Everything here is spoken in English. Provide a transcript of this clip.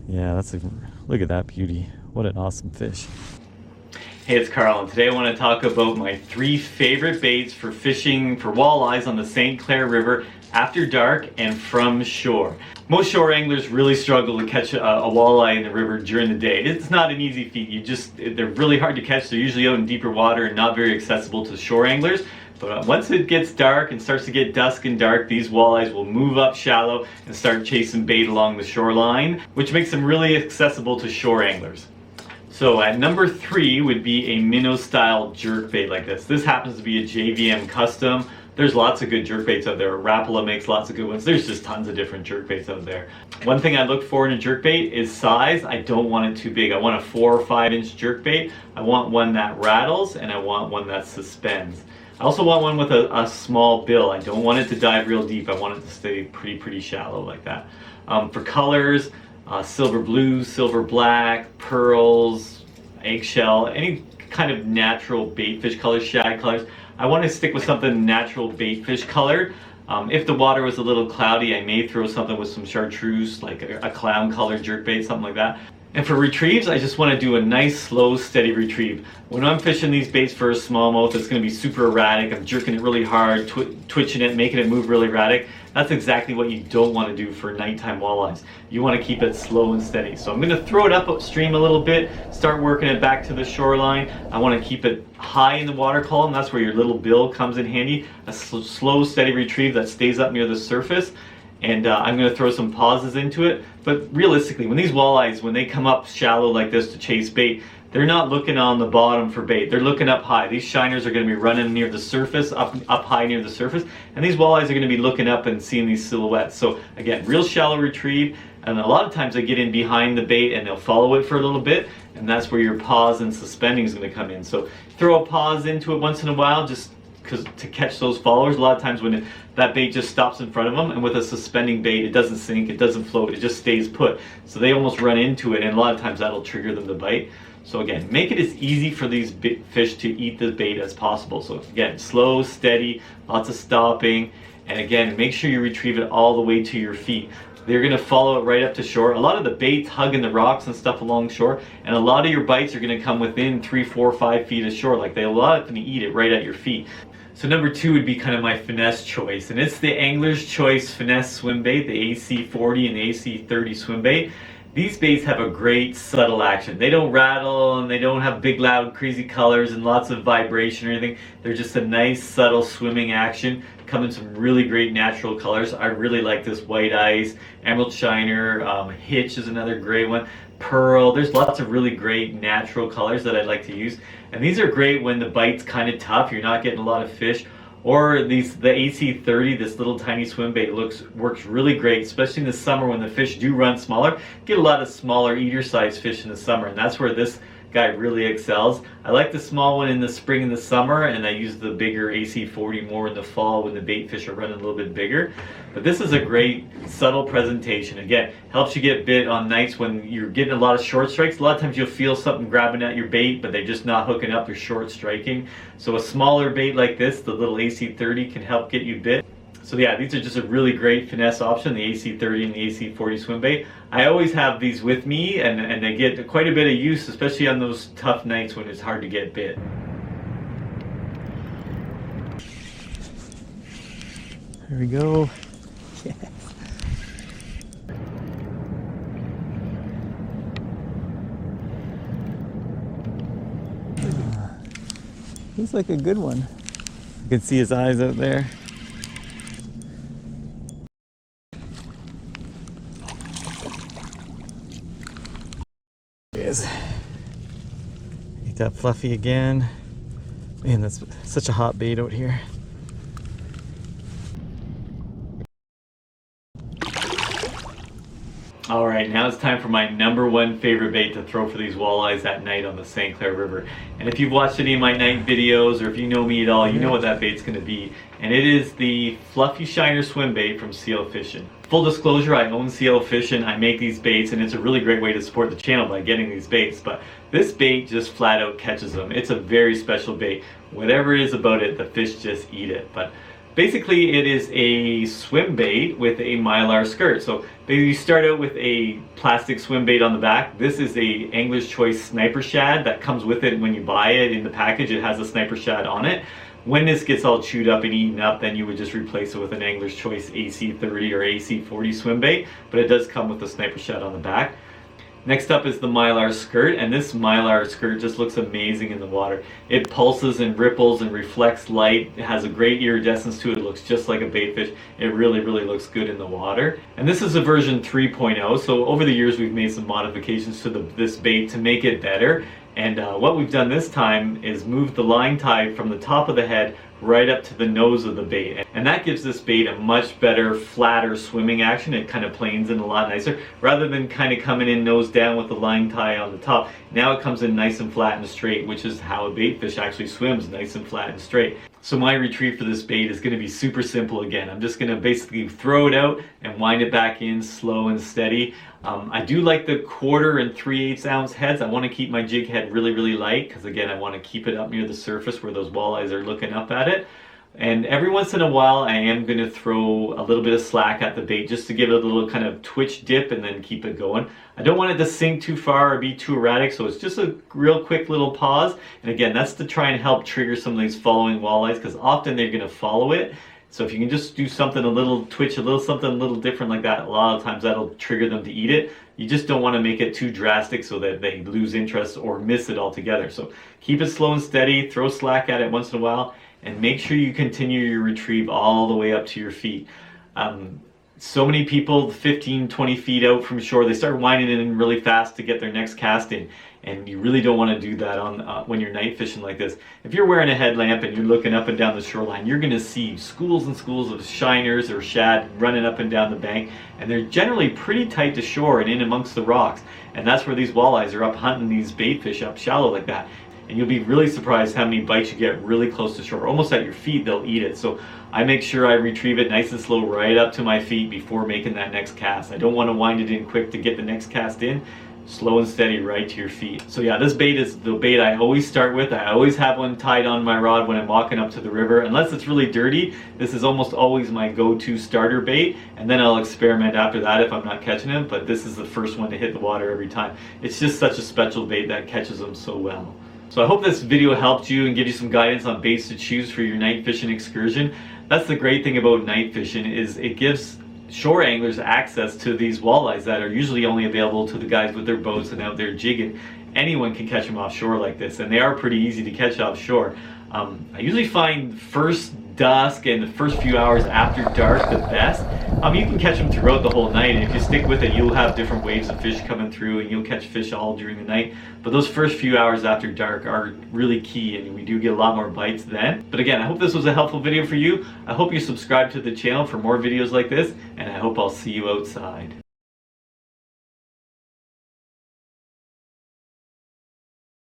Yeah, look at that beauty. What an awesome fish. Hey, it's Carl, and today I want to talk about my 3 favorite baits for fishing for walleyes on the St Clair River after dark and from shore. Most shore anglers really struggle to catch a walleye in the river during the day. It's not an easy feat. They're really hard to catch. They're usually out in deeper water and not very accessible to shore anglers. But once it gets dark and starts to get dusk and dark, these walleyes will move up shallow and start chasing bait along the shoreline, which makes them really accessible to shore anglers. So at number 3 would be a minnow style jerkbait like this. This happens to be a JVM custom. There's lots of good jerkbaits out there. Rapala makes lots of good ones. There's just tons of different jerkbaits out there. One thing I look for in a jerkbait is size. I don't want it too big. I want a 4 or 5 inch jerkbait. I want one that rattles, and I want one that suspends. I also want one with a small bill. I don't want it to dive real deep. I want it to stay pretty shallow like that. For colors, silver blue, silver black, pearls, eggshell, any kind of natural bait fish colors, shad colors. I want to stick with something natural bait fish color. If the water was a little cloudy, I may throw something with some chartreuse, like a clown color jerkbait, something like that. And for retrieves, I just want to do a nice, slow, steady retrieve. When I'm fishing these baits for a smallmouth, it's going to be super erratic. I'm jerking it really hard, twitching it, making it move really erratic. That's exactly what you don't want to do for nighttime walleyes. You want to keep it slow and steady. So I'm going to throw it upstream a little bit, start working it back to the shoreline. I want to keep it high in the water column. That's where your little bill comes in handy. A slow, steady retrieve that stays up near the surface. And I'm going to throw some pauses into it. But realistically, when these walleyes, when they come up shallow like this to chase bait, they're not looking on the bottom for bait. They're looking up high. These shiners are going to be running near the surface, up high near the surface. And these walleyes are going to be looking up and seeing these silhouettes. So again, real shallow retrieve. And a lot of times they get in behind the bait and they'll follow it for a little bit. And that's where your pause and suspending is going to come in. So throw a pause into it once in a while, just to catch those followers. A lot of times when that bait just stops in front of them, and with a suspending bait, it doesn't sink, it doesn't float, it just stays put. So they almost run into it, and a lot of times that'll trigger them to bite. So again, make it as easy for these fish to eat the bait as possible. So again, slow, steady, lots of stopping, and again, make sure you retrieve it all the way to your feet. They're going to follow it right up to shore. A lot of the baits hugging the rocks and stuff along shore, and a lot of your bites are going to come within 3, 4, 5 feet of shore. Like a lot of them eat it right at your feet. So number 2 would be kind of my finesse choice, and it's the Angler's Choice Finesse swim bait, the AC40 and the AC30 swim bait. These baits have a great subtle action. They don't rattle and they don't have big loud crazy colors and lots of vibration or anything. They're just a nice subtle swimming action. Come in some really great natural colors. I really like this white ice, emerald shiner, hitch is another great one, pearl. There's lots of really great natural colors that I like to use. And these are great when the bite's kind of tough, you're not getting a lot of fish. Or the AC30, this little tiny swim bait, works really great, especially in the summer when the fish do run smaller. Get a lot of smaller eater size fish in the summer, and that's where this guy really excels. I like the small one in the spring and the summer, and I use the bigger AC40 more in the fall when the bait fish are running a little bit bigger. But this is a great subtle presentation. Again, helps you get bit on nights when you're getting a lot of short strikes. A lot of times you'll feel something grabbing at your bait, but they're just not hooking up, they're short striking. So a smaller bait like this, the little AC30, can help get you bit. So yeah, these are just a really great finesse option, the AC30 and the AC40 swim bait. I always have these with me, and they get quite a bit of use, especially on those tough nights when it's hard to get bit. There we go. Yes. He's like a good one. You can see his eyes out there. Is eat that fluffy again. Man, that's such a hot bait out here. Alright, now it's time for my number 1 favorite bait to throw for these walleyes at night on the St Clair River. And if you've watched any of my night videos, or if you know me at all, you know what that bait's going to be. And it is the Fluffy Shiner swim bait from CL Fishing. Full disclosure, I own CL Fishing, I make these baits, and it's a really great way to support the channel by getting these baits. But this bait just flat out catches them. It's a very special bait. Whatever it is about it, the fish just eat it. But Basically, it is a swim bait with a mylar skirt. So you start out with a plastic swim bait on the back. This is a Angler's Choice sniper shad that comes with it when you buy it in the package. It has a sniper shad on it. When this gets all chewed up and eaten up, then you would just replace it with an Angler's Choice AC30 or AC40 swim bait, but it does come with a sniper shad on the back. Next up is the mylar skirt, and this mylar skirt just looks amazing in the water. It pulses and ripples and reflects light. It has a great iridescence to it. It looks just like a bait fish. It really looks good in the water. And this is a version 3.0, so over the years we've made some modifications to this bait to make it better. And what we've done this time is move the line tie from the top of the head right up to the nose of the bait. And that gives this bait a much better, flatter swimming action. It kind of planes in a lot nicer. Rather than kind of coming in nose down with the line tie on the top, now it comes in nice and flat and straight, which is how a bait fish actually swims, nice and flat and straight. So my retrieve for this bait is going to be super simple again. I'm just going to basically throw it out and wind it back in slow and steady. I do like the 1/4 and 3/8 ounce heads. I want to keep my jig head really light because again I want to keep it up near the surface where those walleyes are looking up at it. And every once in a while I am going to throw a little bit of slack at the bait just to give it a little kind of twitch dip and then keep it going. I don't want it to sink too far or be too erratic, so it's just a real quick little pause. And again, that's to try and help trigger some of these following walleyes because often they're going to follow it. So if you can just do something, a little twitch, something a little different like that, a lot of times that'll trigger them to eat it. You just don't want to make it too drastic so that they lose interest or miss it altogether. So keep it slow and steady, throw slack at it once in a while, and make sure you continue your retrieve all the way up to your feet. So many people 15, 20 feet out from shore, they start winding in really fast to get their next cast in. And you really don't want to do that on when you're night fishing like this. If you're wearing a headlamp and you're looking up and down the shoreline, you're going to see schools and schools of shiners or shad running up and down the bank, and they're generally pretty tight to shore and in amongst the rocks. And that's where these walleyes are up hunting these bait fish up shallow like that. And you'll be really surprised how many bites you get really close to shore. Almost at your feet, they'll eat it. So I make sure I retrieve it nice and slow right up to my feet before making that next cast. I don't want to wind it in quick to get the next cast in. Slow and steady right to your feet. So yeah, this bait is the bait I always start with. I always have one tied on my rod when I'm walking up to the river. Unless it's really dirty, this is almost always my go-to starter bait. And then I'll experiment after that if I'm not catching them. But this is the first one to hit the water every time. It's just such a special bait that catches them so well. So I hope this video helped you and give you some guidance on baits to choose for your night fishing excursion. That's the great thing about night fishing, is it gives shore anglers access to these walleyes that are usually only available to the guys with their boats and out there jigging. Anyone can catch them offshore like this, and they are pretty easy to catch offshore. I usually find first dusk and the first few hours after dark the best. You can catch them throughout the whole night, and if you stick with it, you'll have different waves of fish coming through, and you'll catch fish all during the night. But those first few hours after dark are really key, and we do get a lot more bites then. But again, I hope this was a helpful video for you. I hope you subscribe to the channel for more videos like this, and I hope I'll see you outside.